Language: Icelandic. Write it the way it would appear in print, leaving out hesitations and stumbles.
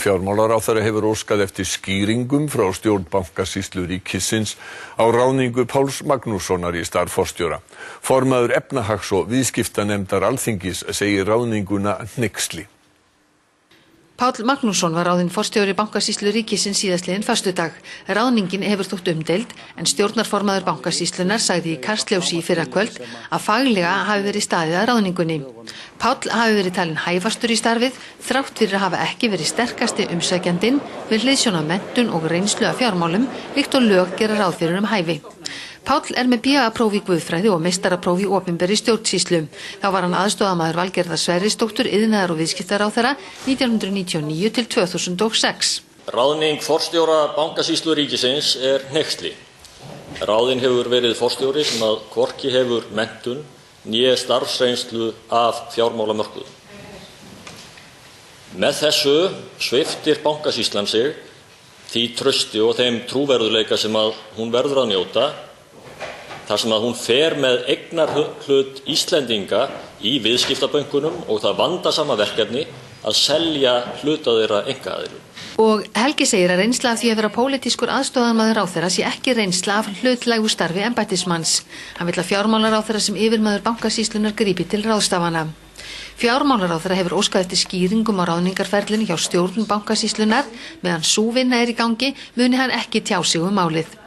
Fjármálaráðherra hefur óskað eftir skýringum frá stjórn Bankasýslu ríkisins á ráðningu Páls Magnússonar í starf forstjóra. Formaður efnahags- og viðskiptanefndar Alþingis segir ráðninguna hneyksli. Páll Magnússon var ráðinn forstjóri Bankasýslu ríkisins síðastliðinn föstudag. Ráðningin hefur þótt umdeild en stjórnarformaður Bankasýslunnar sagði í Kastljósi í fyrrakvöld að faglega hafi verið staðið að ráðningunni. Páll hafi verið talinn hæfastur í starfið þrátt fyrir að hafa ekki verið sterkasti umsækjandinn við hliðsjón af menntun og reynslu af fjármálum líkt og lög gera ráð fyrir hæfi. Páll með BA-próf í guðfræði og meistarapróf í opinberri stjórnsýslu. Þá var hann aðstoðarmaður Valgerðar Sverrisdóttur iðnaðar- og viðskiptaráðherra 1999 til 2006. Ráðning forstjóra Bankasýslu ríkisins hneyksli. Ráðinn hefur verið forstjóri sem að hvorki hefur menntun né starfsreynslu af fjármálamörkuðum. Með þessu sviptir Bankasýslan sig því trausti og þeim trúverðugleika sem að hún verður að njóta þar sem að hún fer með eignarhlut Íslendinga í viðskiptabönkunum og það vandasama verkefni að selja hluta þeirra einkaaðilum. Og Helgi segir að reynsla af því að vera pólitískur aðstoðarmaður ráðherra sé ekki reynsla af hlutlægu starfi embættismanns. Hann vill að fjármálaráðherra sem yfirmaður Bankasýslunnar grípi til ráðstafana. Fjármálaráðherra hefur óskað eftir skýringum á ráðningarferlinu hjá stjórn Bankasýslunnar meðan sú vinna í gangi muni hann ekki tjá sig málið.